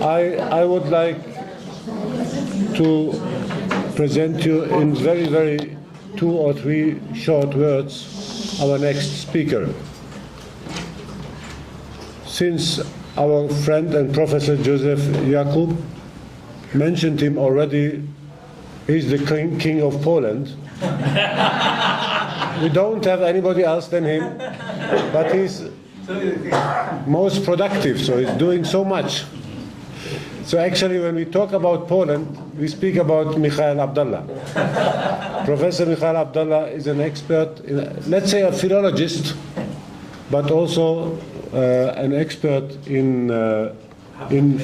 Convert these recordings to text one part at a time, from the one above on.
I would like to present you in very 2 or 3 short words our next speaker. Since our friend and Professor Joseph Jakub mentioned him already, he's the king of Poland. We don't have anybody else than him, but he's most productive, so he's doing so much. So actually, when we talk about Poland, we speak about Mikhail Abdullah. Professor Mikhail Abdullah is an expert, let's say a philologist, but also an expert in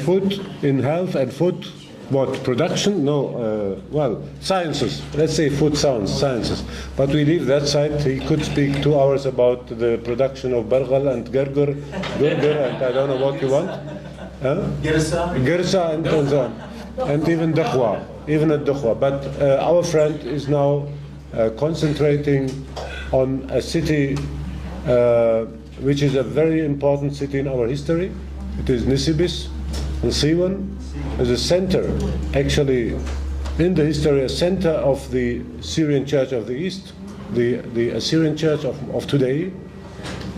food, in health and food. What, production? No, well, sciences. Let's say food sciences. But we leave that side. He could speak 2 hours about the production of bargal and gerger, and I don't know what you want. Girsa and so on. And even dakhwa, But our friend is now concentrating on a city which is a very important city in our history. It is Nisibis, and Siwan. As a center, actually, in the history, a center of the Syrian Church of the East, the Assyrian Church of today,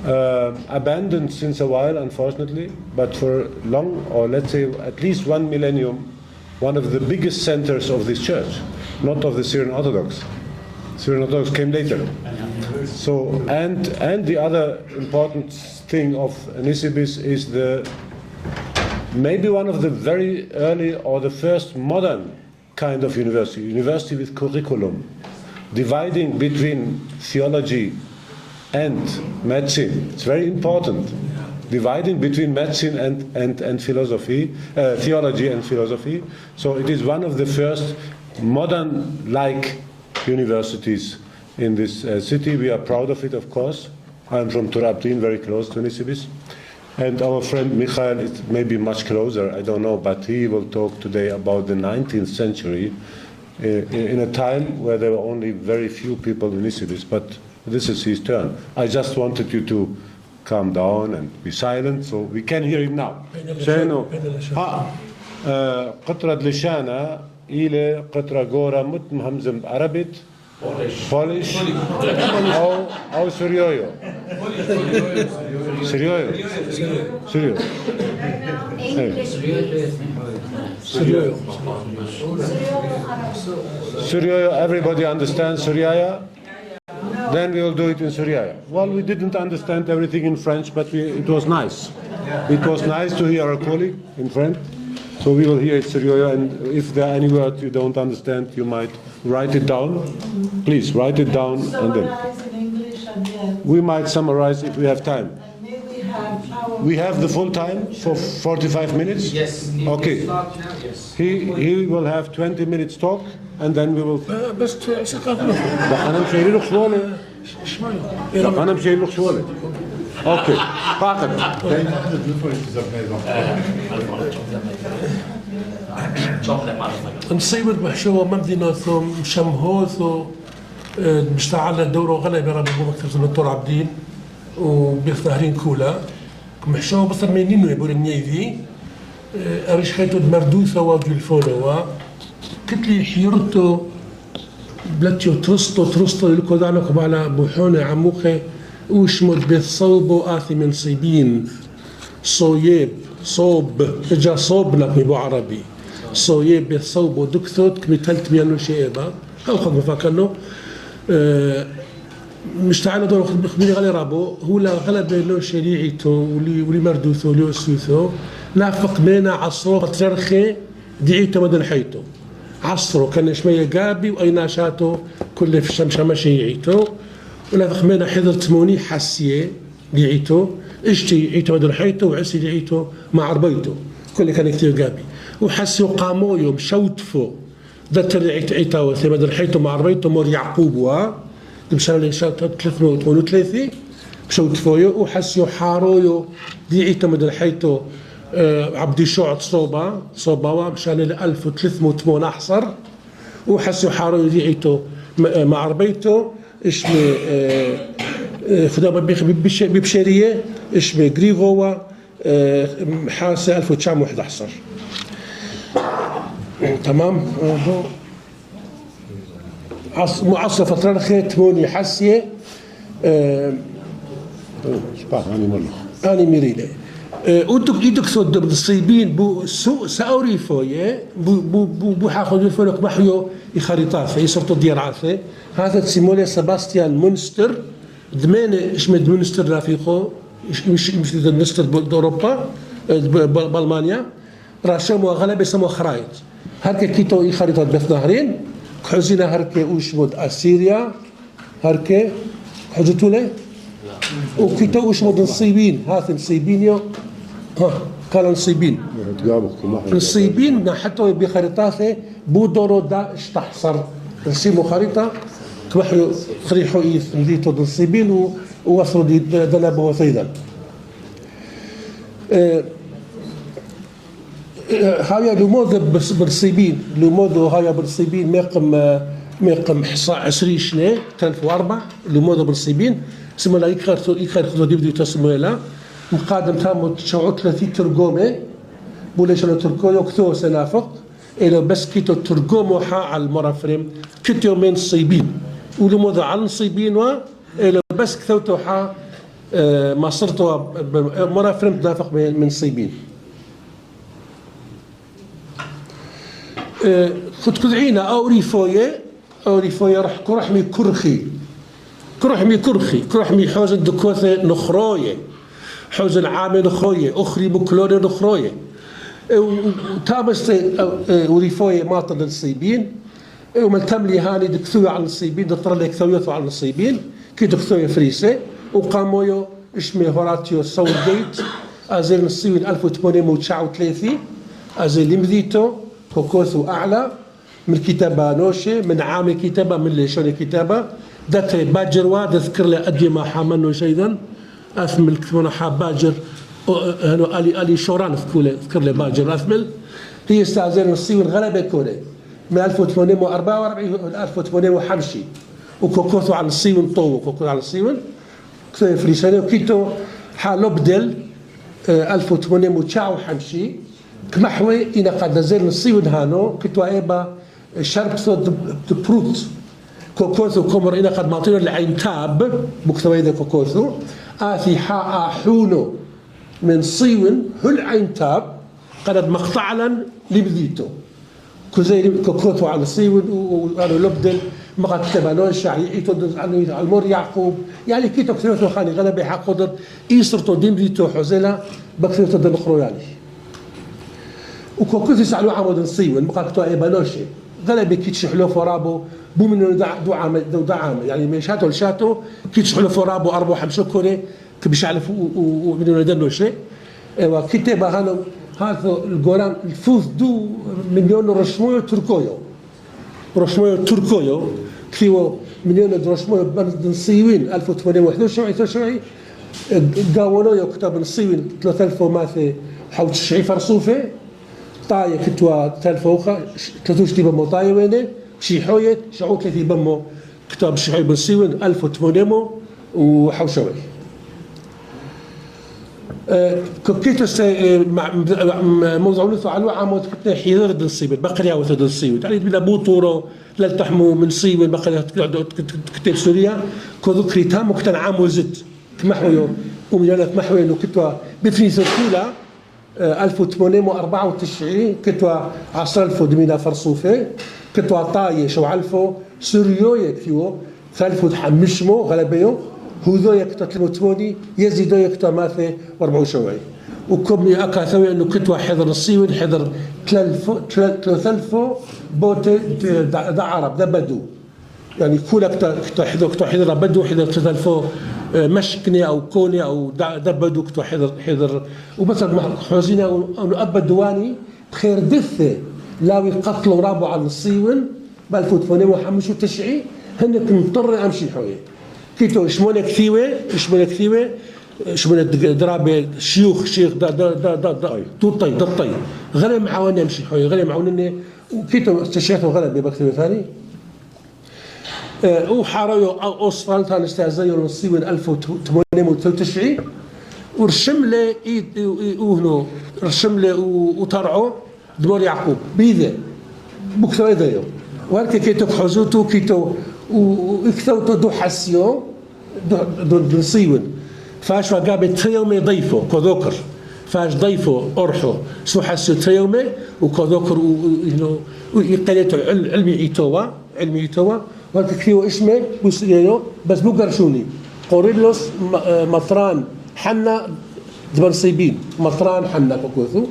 abandoned since a while, unfortunately, but for long, or let's say at least 1 millennium, one of the biggest centers of this church, not of the Syrian Orthodox. Syrian Orthodox came later. So, and the other important thing of Nisibis is maybe one of the very early or the first modern kind of university with curriculum, dividing between theology and medicine. It's very important. Dividing between medicine and philosophy, theology and philosophy. So it is one of the first modern-like universities in this city. We are proud of it, of course. I'm from Turabtin, very close to Nisibis. And our friend Mikhail is maybe much closer, I don't know, but he will talk today about the 19th century in a time where there were only very few people in Nisibis, but this is his turn. I just wanted you to calm down and be silent so we can hear him now. قطرة لشانة إلى قطرة غورة متمهمزم عربيت Polish أو سوريويو سوريويو everybody understands Suryaya? Then we will do it in Suryaya. Well, we didn't understand everything in French, but it was nice. It was nice to hear our colleague in French. So we will hear it Suryaya, and if there are any words you don't understand, you might write it down. Please write it down, and then in English and then we might summarize if we have time. We have the full time for 45 minutes? Yes. Okay. He will have 20 minutes talk, and then we will. Okay. نصيب بحشوة مبدنا ثم شمهوث مشتعل الدورة غلبة ربي مكتب الدكتور عبدين وبيفتهرين كولا محشوة بصر منينو يقول النيفي أريش خيتو مردوثة واجو الفولوا كتلي حيرتو بلاتيو ترستو لكو دعناكم على بوحونة عموخي وشمد بالصوب آثم صيبين صويب صوب إجا صوب لك بو عربي صويب بالصوب ودكثوت كمثلت بيانو شيئبا هاو خد مفاكنو مش تعالى دور خبيري غالي رابو هو لا غلب لو شريعيتو ولي مردوثو ولي اسوثو نافق مينا عصرو بطرخي دعيتو مدن حيتو عصرو كان شمية قابي وأيناشاتو كل في الشمشة شيعيتو ونافق مينا حضر تموني حسيه دعيتو اشتي عيتو مدن حيتو وعسي دعيتو مع عربيتو كل كان كتير قابي وحسيو قامويو مشوتفو دتر عيتو ثي مدن حيتو مع عربيتو مور يعقوب مشان لي شات 338 مشاو تفويو وحسيو حارويو ديعيتو مدن حيتو عبدي شعط صوبا مشان ل 1308 احصر وحسيو حارويو ديعيتو مع عربيتو اسمه خدام ببشريه اسمه غريغوا حاسه 1911 تمام. معصر فترة خير تموني حسية أنا ميريلة ودك سود بالصيبين بو سأوري فوية بو حاخذ فلك محيو يخريطات يصرتو ديار عاثة هذا سيمولي سباستيان مونستر دمانة اشمد مونستر رافيقو مش مونستر بأوروبا بألمانيا راشموا غلبة سموا خرايط هركة كيتو يخريطات بث نهرين حزينا هركة وشمود أسيريا هركة حجتوا له وكيتو وشمود نصيبين هاث نصيبينيو كانوا نصيبين نصيبين حتى بخريطاته بودورو دا اشتحصر رسموا خريطة كمحيو خريحو يثمديتو نصيبين ووصلوا دنابه وثيدا هاي لموذا برصيبين لموذا هاي برصيبين ميقم حصاء 20 شنة 1004 لموذا برصيبين سمو لا يكخر خذوا ديبدو تسمو لا مقادم تامو تشعو 30 ترجمة بوليش أنا ترجمة كثو سنافق إلى بس كيتو ترجمة حا على المرافرم كتير من صيبين ولموذا عن صيبين إلى بس كثو حا ما صرتوا مرافرم تنافق من صيبين خد كذعينا أوريفوية رحمي كرحمي حوزن دكوثة نخروية حوزن عامل نخروية أخري بكلوري نخروية وتابس وريفوية ماطن الصيبين وملتملي هاني دكثوية على الصيبين دطر لك ثويثو على الصيبين كي دكثوية فريسة وقامويو اسمه هوراتيو سولجيت أزيل الصيبين 1839 أزيل لمذيتو كوكوثو أعلى من كتابة نوشة من عام كتابة من ليشون كتابة دات باجر تذكر لي أدي ما حامنو شيئا أثمل كتبنا حاب باجر هنو ألي شوران ذكر لي باجر أثمل هي استعزين الصيون غلبة كولي من 1844 ل 1850 وكوكوثو على الصيون طو كوكوثو على الصيون كتو فريساني وكيتو حالو بدل 1850 كمحوي إنا قد زين الصيون هانو كتو عيبا شرب صوت بروت كوكوثو كومر إنا قد معطينا العين تاب مكتوى إذا كوكوثو آثي حاء حونو من صيون هل عين تاب قد مقطعلا لبذيتو كزي كوكوثو على الصيون وقالوا لبدل ما قد كتبانون شعيعيتو على المور يعقوب يعني كيتو كثيرتو خاني غلبي حق قدر إيسرتو دين بذيتو حزيلا بكثيرتو دين أخرو يعني وكوكوثو يسألوا عمود الصيون ما قد كتبانون إيبانوشي غلبي كي تشحلو فرابو بو من دعام يعني من شاتو لشاتو كي تشحلو فرابو أربو حمشو كوري كبش على ومن ندنو شيء وكتابة هذا الجوران الفوز دو مليون رشمويو تركويو كيو مليون رشمويو بلد نصيوين 1821 قاولوا يو كتاب نصيوين 3000 ماثي حول 90 فرصوفه طاية كتوا تلفوخة تلتوش تيبا مو طاية وينه شيحوية شعوك في بمو كتاب شيحوية بنسيون 1800 وحوشوي كيتو موضوع لثو على عامود كتنا حيدر دنسيبت بقرية وثو دنسيبت يعني بلا بوطورو لا تحمو من سيبت بقرية كتاب سوريا كذو كريتام وكتن عام وزد كمحويو ومجانا كمحويو انو كتوا بفريسو كولا 1894 كتوا عصرالفو دمينا فرصوفة كتوا طاية شو علفو سوريو كيو ثالفو تحمشمو غلبيو هذو يكتوا تموني يزيدو يكتوا ماثي واربعو شوي وكم أكا ثوي أنه كتوا حذر الصيون حذر ثلثو بوت دا عرب دا بدو يعني كل كتوا حذر بدو حذر ثلثو مشكني او كوني او دبدو كتو حذر ومثلا حوزينا انه ابا الدواني بخير دثه لاوي قتلوا رابو على الصيون بالفوت فوني وحمشوا تشعي هن مضطر امشي حوي كيتو شمونه كثيوه شمونه درابه شيخ دا توطي دطي غير معاوني امشي حوي غير معاونني وكيتو استشيخوا غلب بكتير ثاني وحاريو أوسفالتان استهزايو نصيبين 1893 ورشم له وهنو رشم له وطرعو دمور يعقوب بيذا بكثر ذايو وهلك كيتو حزوتو كيتو وكثوتو دو حسيو دو نصيون فاش وقابل تريومي ضيفو كذوكر فاش ضيفو أرحو سو حسيو تريومي وكذوكر ويقليتو علمي إيتوا وهلك كيو اسمه بوسيو بس بو قرشوني قوريلوس مطران حنا دبن صيبين مطران حنا كوكوثو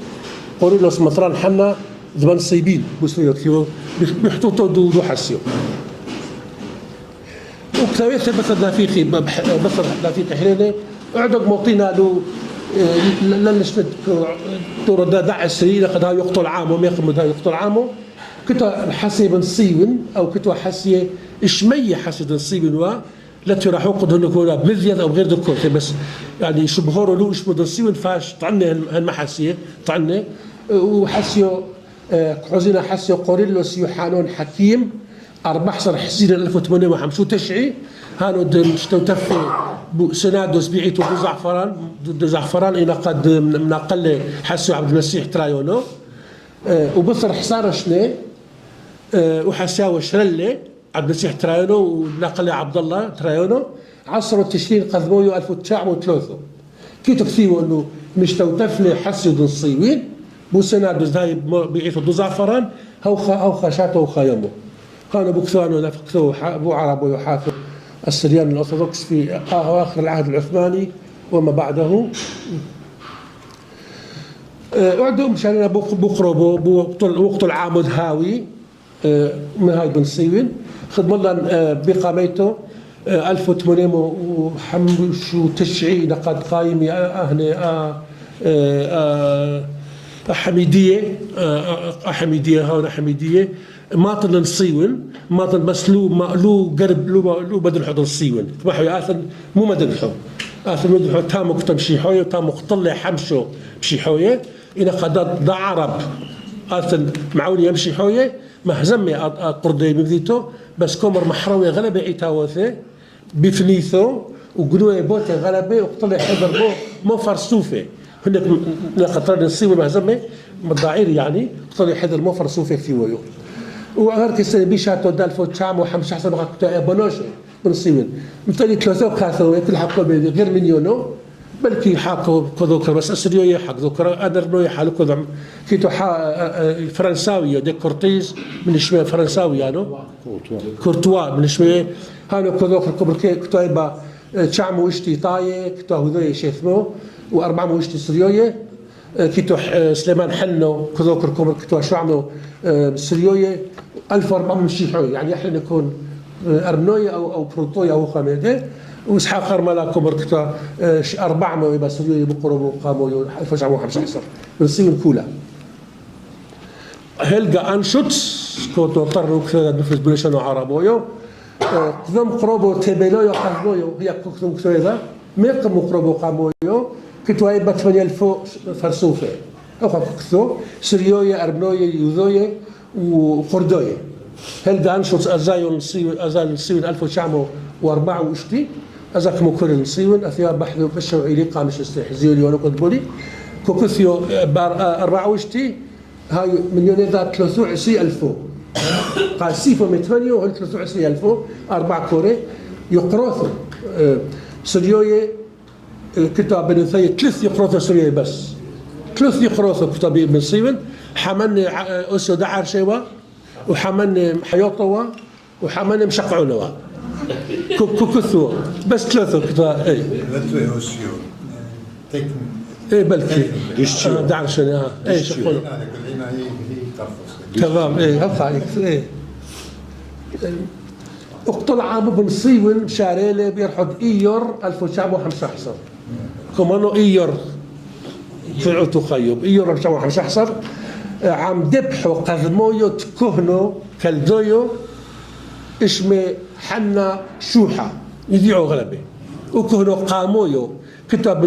قوريلوس مطران حنا دبن صيبين بوسيو كيو بيحطوتو دو حسيو وكتابيت بثر دافيقي بثر دافيقي حليني اعدق موطينا له لنشمد تورد داع السرير قد ها يقتل عامه وما يقتل عامه كتو حسي بن صيون او كتو حسي اشمية حسي بن صيون لا تراحوا قد هنكونا بمذيذ او غير ذكر بس يعني شبهورو له اسمه بن صيون فاش طعنا هالمحاسيه طعنا وحسيو عزينا حسيو قوريلوس يوحانون حكيم 14 حسين 1850 تشعي هانو مشتوتفي سنادوس بيعيتو دو زعفران إلى قد من أقل حسيو عبد المسيح ترايونو وبصر حصار شني وحساو شرلي عبد المسيح ترايونو ونقل عبد الله ترايونو عصروا التشرين قدمويو 1903 كي تكثيروا انه مشتوتفلي حسيو دو الصيوين بو سنادوس هاي بيعيتو دو زعفران هو خشاتو وخيمو كانوا بكثانوا نفقتوا أبو عرب ويحافظ السريان الأرثوذكس في أواخر العهد العثماني وما بعده وعندهم مشان بقربوا بوقت العامد هاوي من هاي بن صيون خدم الله بقاميته 1895 قد قايمي حميدية هاونا حميدية ماطن الصيون ماطن بس لو قرب لو بدل حضن الصيون تبعوا ياثن مو مدنحو اثن مدنحو تامو كتمشي حويه تامو قطلع حمشو بشي حويه الى قد ضع عرب اثن معوني يمشي حويه مهزمي قردي بذيتو بس كومر محروي غلبه عتاوثه بفنيثو وقنوه بوته غلبه وقطلع حضر مو فرسوفه هناك قطر الصيون مهزمي مضاعير يعني قطلع حضر مو فرسوفه كثير وغير كسر بيشاتو دالفو تشام وحمش حسن وقت بنوش من الصين مثلي ثلاثة كاثو كل حقه غير مليونو بلكي حقه كذوكر بس اسريو حق ذكر ادرنو يحالو كذا كيتو فرنساوي دي كورتيز من شويه فرنساوي يعني كورتوا من شويه هانو كذوكر كبر كتايبا تشام وشتي طايه كتو هذوي شيثمو واربعه وشتي سريويه كيتو سليمان حنو كذوكر كبر كتو شعمو سريويه 1400 مشيحوي يعني احنا نكون ارمنويه او بروتويه او خميده واسحاق ارملا كبر كتا 400 يبقى سريويه بقربوا قاموا 1915 بنصير كولا هلقا انشوتس كنت اضطر كذا نفذ بلشانو عربويو قدم قربو تبلويو قامويو هي كنتم كذا ما قاموا قربو قامويو كنتوا هيبقى 8000 فرسوفه او كثو سريويه ارمنويه يوذويه وقردويه هلقا انشوتس ازايون الصيون 1904 وشتي ازاك مكر الصيون اثياب بحثوا بشو عيلي قامش استحزيولي وانا قلت بولي كوكثيو 4 وشتي هاي مليون ذا 23,000 قال سيفو من 8 وهل 23,000 4 كوري يقروثوا سريويه كتاب بن ثي 3 يقروثوا سريويه بس 3 يقروثوا كتاب ابن صيون حمن أسو دعر شيوا وحمن حيوطوا وحمن مشقعونوا كثوا بس 3 كتاب اي اي بلكي دعر شنو اي شقول تمام اي هفا اي اقتل عام بن صيون شاريله بيرحد ايور 1915 كمانو ايور فعوتو خيوب ايور 1915 عم دبحوا قذمويو تكهنو كالدويو اسمه حنا شوحة يذيعوا غلبة وكهنو قامويو كتاب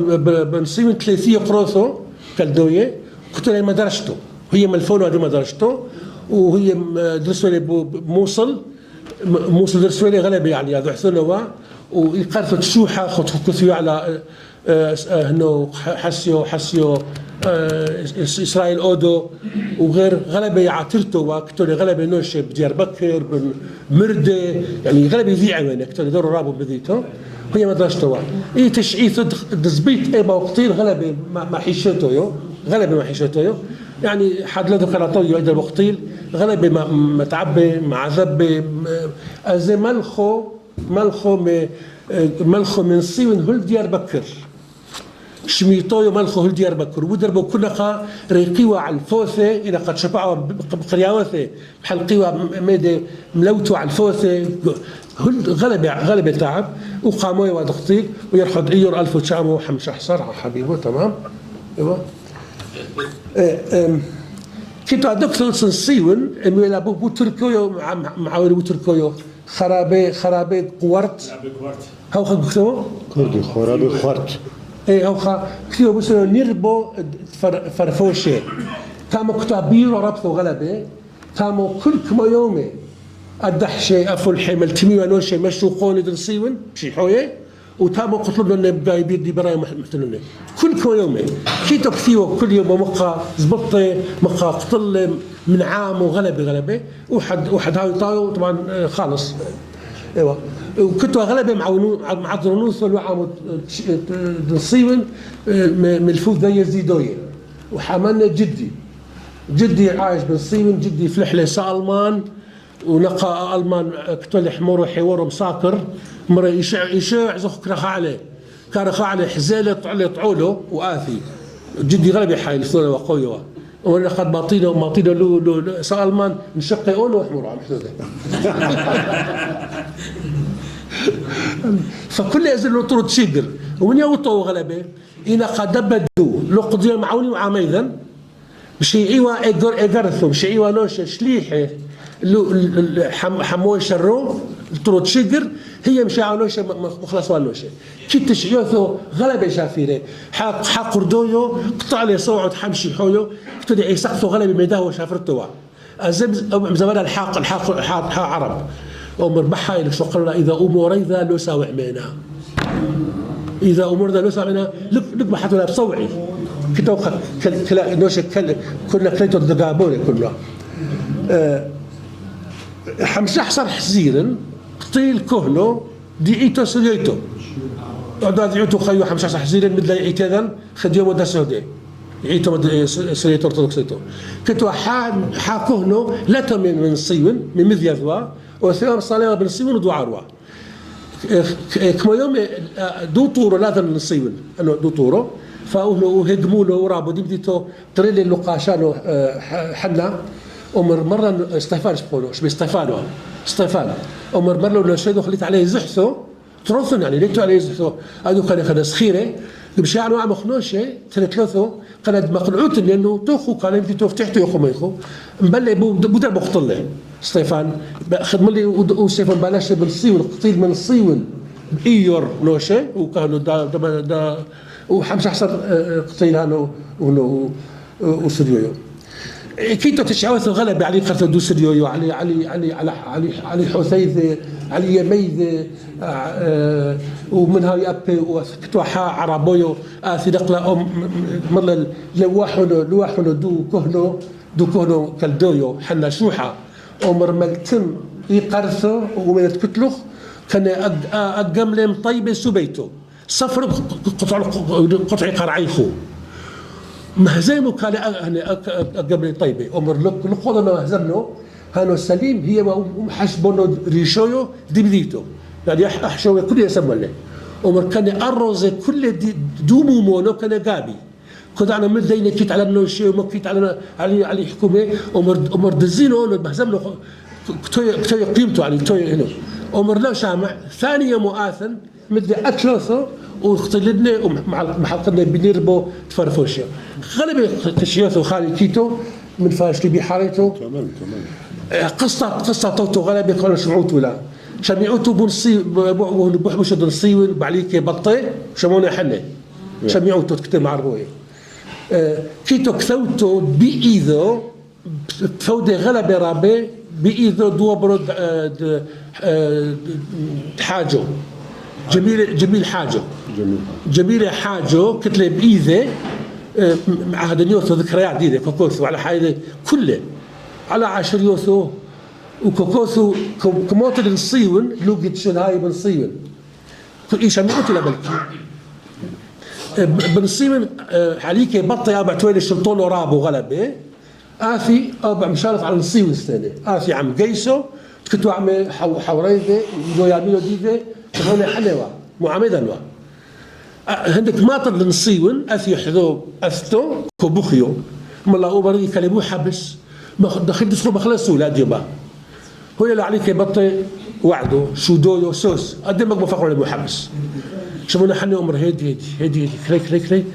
بنصيم 300 قروثو كالدوية كنت لي مدرسته هي ملفونو هذه مدرسته وهي درسوا لي موصل درسوا لي غلبة يعني هذا حسنوا ويقرثوا شوحة خذوا على هنو حسيو إسرائيل أودو وغير غلبة عاترتو وكتولي غلبة نوشة بديار بكر بمردة يعني غلبة ذي عوينة كتولي دور رابو بذيتو هي مدرسته إيه تشعيث دزبيت إيه بوقتين غلبة ما حيشتو يو غلبة ما حيشتو يو يعني حد لدو خلاطو يو إيدا الوقتين غلبة ما تعبي مع عذب زي ملخو من صيون هل ديار بكر شميطويو ملخو هل ديار بكر ودربو كلها ريقيوا على الفوثة إذا قد شفعوا بقرياوثة بحال قيوا ميدي ملوتوا على الفوثة غلبة تعب وقاموا ودقتيل ويرحض عيور 1915 حبيبه تمام ايوه كنتو دكتور سنسيون اميلا بو تركيو مع بو تركيو خرابي قورت هاو خدتو كردي خرابي خورت اي هاو كتيو بسنو نيربو فرفوشي كامو كتابيرو ربطو غلبة كامو كل كما يومي الدحشة أفل حمل تمي ونوشة مشوا قوني درسيون شي حويه وتامو قتلوا لنا بقاي بيدي براي محتلنا كل يومين كيتو كثيو كل يوم مقا زبطي مقا قتل من عام وغلبة وحد هاي طايو طبعا خالص ايوه وكنتوا غلبة مع ظنوس والوعام درسيون من الفوت ذا يزيدويه وحملنا جدي عايش بالصيون جدي فلحلة سالمان ونقى ألمان كتول حمور وحوار مساكر مرة يشع زخ كرخ عليه كرخ عليه حزالة طعوله وآثي جدي غلبي حايل ثورة وقوية وانا قد ماطينه له سالمان نشق يقول له حمور عم حدوده فكل يزل له طرد شجر ومن يوطوا غلبه إن قد بدوا لو قضيه معوني وعميذا بشيعوا إجرثوا بشيعوا نوش شليحه حموي شرو طرود شجر هي مش عانوشة مخلص والنوشة كنت شيوثو غلبة شافيره حق قردويو قطع لي صوعد حمشي حولو كتودي يسقطو غلبة ميداه وشافرتوا زمان الحق عرب أمر بحاي لك سوقنا إذا أمور إذا لو ساوع مينا إذا أمور ذا لو ساوع مينا لك بحثوا لا بصوعي كنت كلا نوشة كنا كليتو الدقابوني كنا حمش أحسر حزيرا قتيل كهنو ديعيتو سريتو عداد يعيتو خيو حمش أحسر حزيرا مثل يعيت هذا خديو مدى سوداء يعيتو سريتو ارتدوكسيتو كنتو حا كهنو لا تمن من صيون من مذيذوا وثيام صالحة بن صيون ودو عروة كما يوم دو طورو لازم من صيون انه دو طورو فاهلو هدمولو ورابو ديمديتو تريلي اللقاشانو حنا أمر مرة ستيفان شبقولو شبي ستيفان أمر مرة لو شيدو خليت عليه زحثو تروثن يعني ليتو عليه زحثو هذو كان يخد سخيرة بشي عنو عم خنوشة ثلاثة كانت مقنعوت لأنه توخو كان يمدي توفتحتو يخو ميخو مبلي بودر بقتله ستيفان خدم لي وستيفان بلاش بالصيون قتيل من الصيون إيور نوشة وكانوا دا وحمش أحسن قتيل هانو وسريو كيتو تشعوث الغلبة علي قرث دوسريو علي حثيث علي يميذ ومنها يأبي وكتوحا عربويو آثي دقلا مرة لواحنو دو كهنو كالدويو حنا شوحا ومر ملتم يقرثو ومن تكتلخ كان أقملم طيبة سبيتو صفر قطع قرعيخو مهزمه كان قبل طيبه امر لقودنا مهزمنه هانو سليم هي وحسبونه ريشويو دي بديتو يعني احشوي كل يسمى له امر كان اروز كل دومو مونو كان غابي كنت انا من دينا كيت على انه شيء ما كيت على حكومه امر دزينو مهزمنه كتو قيمته يعني كتو هنا امر لا شامع ثانيه مؤاثن مدي اكلوثو واختلدنا ومحطنا بنيربو تفرفوشيا غالبا تشيوثو خالي كيتو من فاشلي بحاريتو تمام قصة توتو غالبا قالوا شمعوت ولا شمعوتو بنصي بوحبوش بنصي بعليك بطي شمونا حنا شمعوتو كتير معربوي كيتو كثوتو بإيذو فودي غلبة رابي بإيذو دوبرو حاجو جميل حاجه جميل حاجه كتله بإيذه معهد نيوثو ذكريات جديدة كوكوثو على حاجة كله على 10 يوثو وكوكوثو كموتل الصيون لوجد شن هاي بن صيون إيش عم يقول له بلكي بن صيون عليك بطي أبع تويل الشلطون ورابو غلبة آثي أبع مشارف على الصيون الثاني آثي عم جيسو كنتوا عم حوريده يعملوا ديده هون حلوة معامدة لوا عندك ماطر لنصيون أثي حذو أثتو كوبوخيو ملا أوبري كلمو حبس دخل دسلو بخلصوا لا ديبا هو اللي عليك بطي وعده شودويو سوس قدمك مفقر للمحبس شمونا حني أمر هيدي كري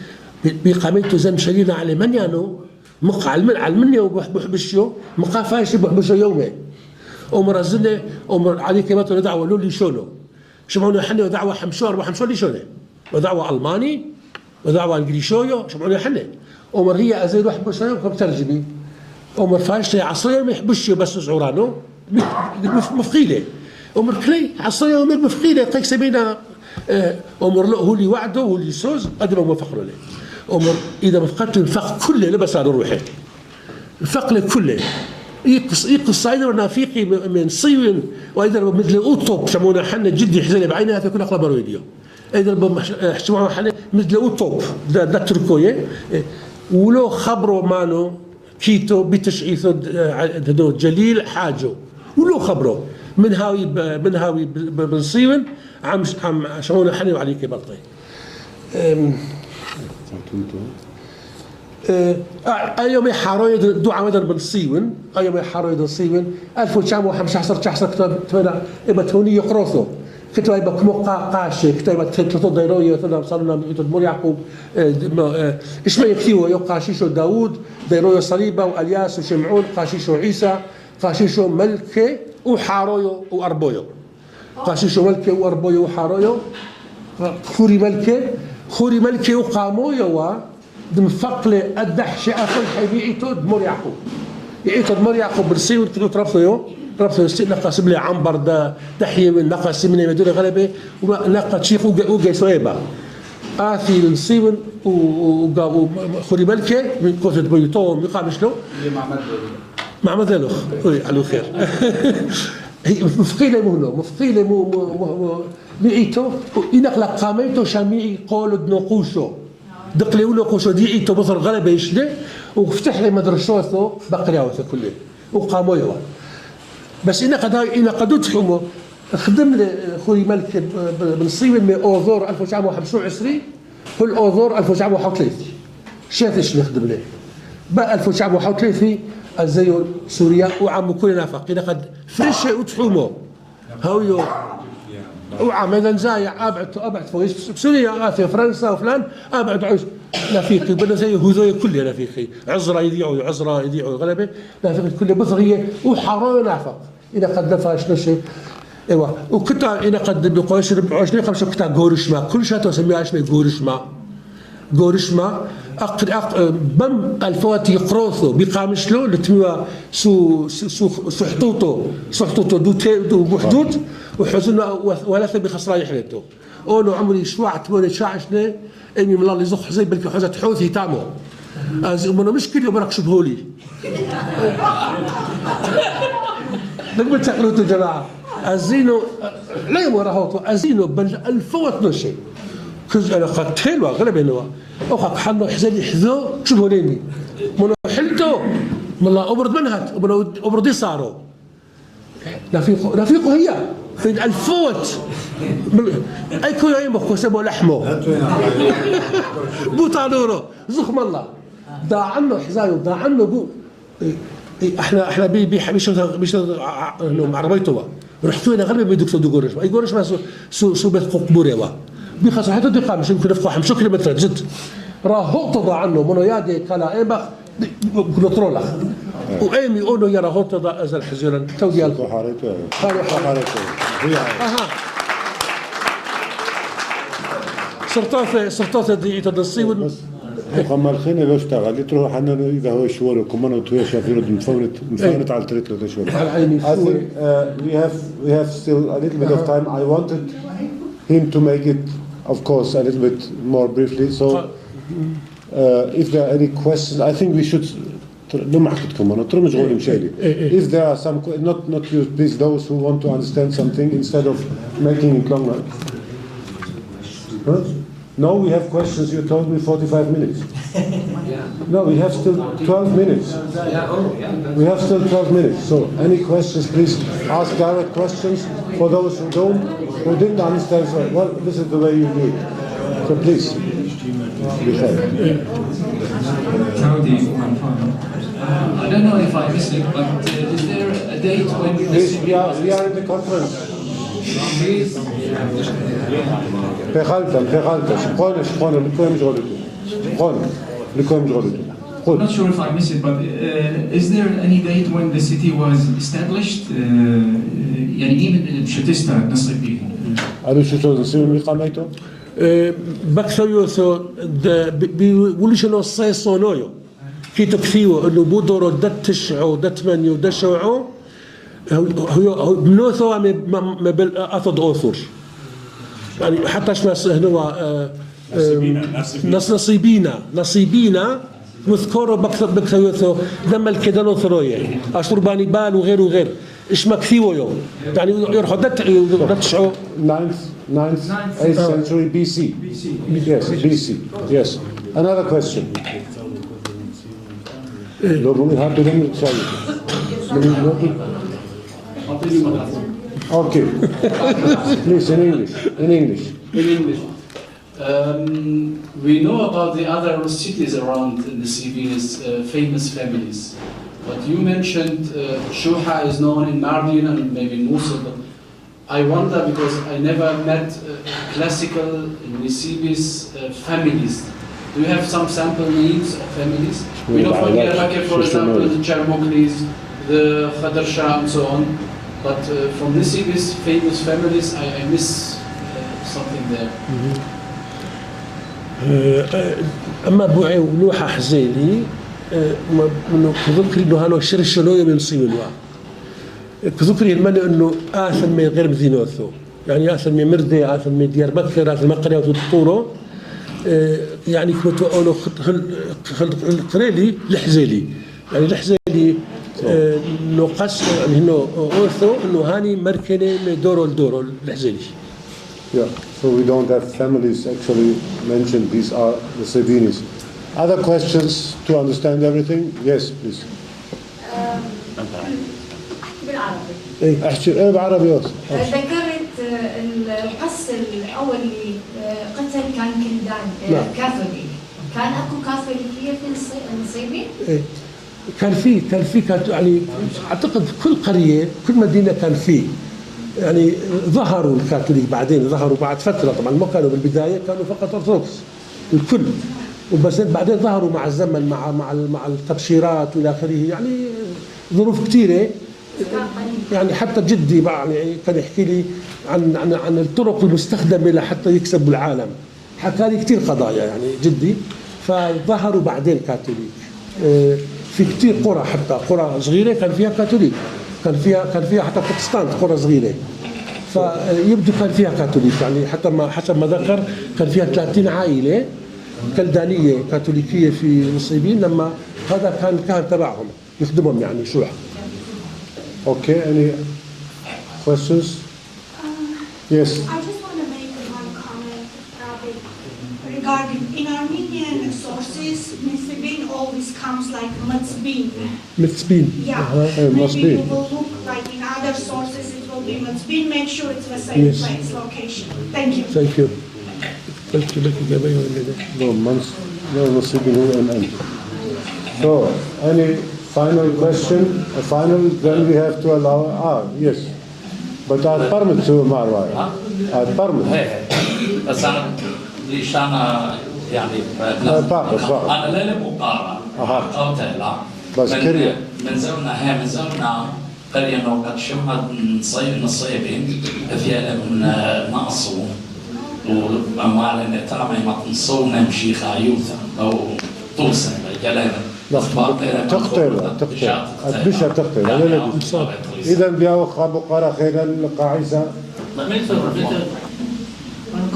بقامته زن شلينا على من يانو مقع علمني وبحبشيو مقع فايش بحبشيو يومين أمر زنة أمر عليك بطي دعوة لولي شولو شمونا حني ودعوة حمشور وحمشور شونه ودعوة ألماني ودعوة إنجليزية شمونا حني أمر هي أزيد واحد بشيو بترجمي أمر فايش عصرية ما يحبشيو بس زعورانو مفقيلة أمر كلي عصرية ومر مفقيلة قيك سبينا أمر له هو اللي وعده هو اللي سوز قدم ما فقر له أمر إذا ما فقدت الفق كله لبس على روحه الفق كله يقص أيضا نافيقي من صيون وأيضا مثل أوتوب شمونا حنا جدي حزني بعينها تكون أقلب رويديو أيضا شمونا حنا مثل أوتوب ده تركوية ولو خبروا مانو كيتو بتشعيثو جليل حاجو ولو خبروا من هاوي بنصيون عم شمونا حني وعليك بطي أيوم حاروي دعاء مدن بنصيون أيوم حاروي بنصيون 1915 تحصل كتبنا إبتوني يقرصو كتبنا بكمو قاشي كتبنا تلتو ديروية تنا صارنا مور يعقوب إيش ما يكتيو يقاشيشو داود ديروية صليبة وألياس وشمعون قاشيشو عيسى قاشيشو ملكة وحارويو وأربويو قاشيشو ملكة وأربويو وحارويو خوري ملكة وقامويو دم فقلة الدحشة أخذ حبيعتو دمور يعقوب يعيتو دمور يعقوب برسيون كنتو ترفضيو نقص بلي عنبر ده تحيي من نقص من مدينة غلبة ونقص شيخ وجاي سويبا آثي لنصيبن وخوري ملكة من كوثة بيوتو مقام شلو معمد له على خير هي مفقيلة مهلو مفقيلة ميعيتو ينقل قاميتو شاميعي قولوا دنقوشو دقلي ولو قوشو ديعيتو بصر غلبة يشلي وفتح لي مدرسوثو بقرياوثو كله وقاموا يوا بس إنا قد تحمو خدم لي خوي ملك بن صيون من أوذور 1925 هو الأوذور 1931 شاتش نخدم ليه بقى 1931 الزيو سوريا وعم كل نافق إنا قد فريش وتحمو هاويو وعملا زايع أبعد فويس بسوريا في فرنسا وفلان أبعد عيش نافيقي بنا زي هذول كله نافيقي عزرة يذيعوا غلبة نافيقي كله بثرية وحرام نافق إذا قد نفاش نشي ايوه وكنت إذا قد بقوش 24 5 كنت غورشما كل شيء تسميه عشان غورشما بم الفواتي قروثو بقامشلو لتموا سو حطوطو دو بحدود وحزنا ولا بخسران يحلتو اولو عمري شوعت ولا شاعشنا امي من الله يزخ زي بلكي حوزه حوثي تامو من مشكله برك شبهولي نقبل تقلوتو جماعه ازينو لا يمرهوتو ازينو بل الفوت نشي كز انا قتلوا غلب انه او حنو حزن يحذو شبهوليني من حلتو من الله ابرد منها ابردي صاروا رفيقه هي في الفوت اي كل يوم سبوا لحمه بوطانورو زخم الله ضاع عنه حزايو ضاع عنه احنا مش عربيته رحتوا هنا غالبا بيدك سودو غورش اي غورش ما سو بيت قبوري وا بخاصه حتى دقه مش يمكن نفقوا 5 كيلومتر جد راه ضاع عنه منو يادي كلا ايبخ كنترولا وايمي اونو يرى هوتو ازل حزيرا تو ديالكم حارته صرتات دي تدصيون قام الخينا لو اشتغل تروح حنا اذا هو شوال كمان تو شافين مفونت على التريتلو ده شوال we have still a little bit of time. I wanted him to make it of course a little bit more briefly so if there are any questions, I think we should. If there are some, not you, please, those who want to understand something instead of making it longer. Huh? No, we have questions. You told me 45 minutes. No, we have still 12 minutes. We have still 12 minutes. So, any questions? Please ask direct questions. For those who didn't understand, so, well, this is the way you do it. So, please. I don't know if I missed it, but is there a date when the Please, we are in the conference. I'm not sure if I missed it, but is there any date when the city was established? يعني even بشتستة نصيبين. هذا شو تصير مقامته؟ بكثيوثو بيقولوا الصيصونويو كي تكثيو انه بودورو دتشعو دتمنيو دشوعو هو بنوثو ما بالاثد اوثر يعني حتى اش هو نصيبينا مذكورو بكثيوثو لما الكدانو ثرويه اشرباني بال وغير ايش مكثيو يوم يعني يروحوا دتشعو 9th, 8th century BC. Yes, BC. Yes. Another question. Okay. Please, in English. We know about the other cities around the Sibines, famous families. But you mentioned Shuha is known in Mardin and maybe Mosul. I wonder because I never met classical Nisibis families. Do you have some sample names of families? We know from Diyarbakir, for example, the Charmoklis, the Khadr Shah and so on. But from Nisibis famous families, I miss something there. أما بوعي ولوحة حزيلي كذكر إنه هالو شرشلوية من صيلوا كذكر المنى إنه آثم من غير مذينوثو يعني آثم من مردي آثم من دياربكر آثم من قرية وتطورو يعني كنتو أولو خلقريلي لحزيلي يعني لحزيلي نقص يعني إنه أوثو إنه هاني مركنة من دورو لحزيلي. Yeah, so we don't have families actually mentioned. These are the Sabinis. Other questions to understand everything? Yes, please. بالعربي. احكي بعربي. ذكرت القص الاول اللي قتل كان كندان كاثوليك. كان اكو كاثوليكيه في النصيبين؟ كان في يعني اعتقد كل قريه كل مدينه كان فيه يعني ظهروا الكاثوليك بعدين ظهروا بعد فتره طبعا ما كانوا بالبدايه كانوا فقط ارثوذكس الكل وبس بعدين ظهروا مع الزمن مع التبشيرات والى اخره يعني ظروف كثيره يعني حتى جدي يعني كان يحكي لي عن الطرق المستخدمه لحتى يكسبوا العالم حكى لي كثير قضايا يعني جدي فظهروا بعدين كاثوليك في كثير قرى حتى قرى صغيره كان فيها كاثوليك كان فيها حتى بروتستانت قرى صغيره فيبدو كان فيها كاثوليك يعني حسب ما ذكر كان فيها 30 عائله كلدانيه كاثوليكيه في نصيبين لما هذا كان تبعهم يخدمهم يعني شو Okay, any questions? Yes. I just want to make one comment regarding in Armenian sources, Nisibin always comes like Matzbin. Mitzbin. Yeah. Maybe you will look like in other sources it will be Matzbin. Make sure it's the same place, location. Thank you. Thank you. No, Nasibin who and. So, any final question? A final, then we have to allow. Yes. But I permit to Marwa. I permit. بس أنا ليش أنا يعني أنا لا مقارنة أو تلا بس كريه من زمنا قرية نوقت شمها نصيبين فيها من نقصو وأموال نتعامل مع نصو نمشي خايوثا أو توصل جلنا تقتل البشر تقتل إذا بياو خابو قرا خيرا قاعسة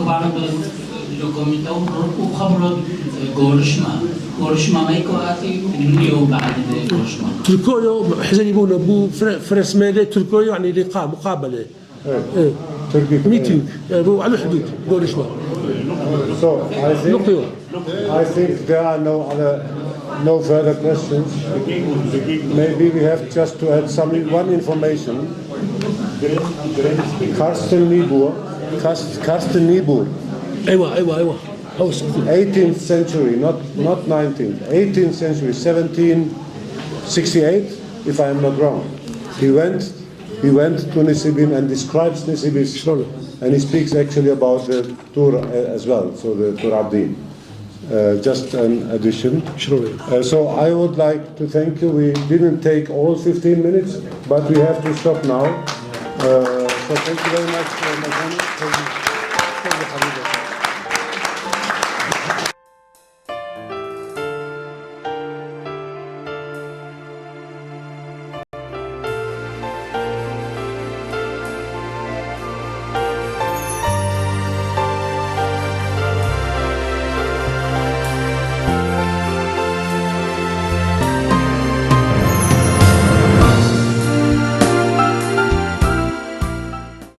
بعمل دوكومنتو وخبرت gorishma مايكواتي اليوم بعد gorishma. تركيا حزن يقولوا ابو فرس مالي تركيا يعني لقاء مقابله. ايه Turkey. ميتينج على الحدود gorishma. So I think there are no further questions. Maybe we have just to add one information. Karsten Niebuhr, ايوه 18th century, not 19th, 18th century, 1768, if I am not wrong. He went to Nisibin and describes Nisibis, and he speaks actually about the Tur as well, so the Tur Abdin. Just an addition. So I would like to thank you. We didn't take all 15 minutes, but we have to stop now. So thank you very much, Mazani. Thank you.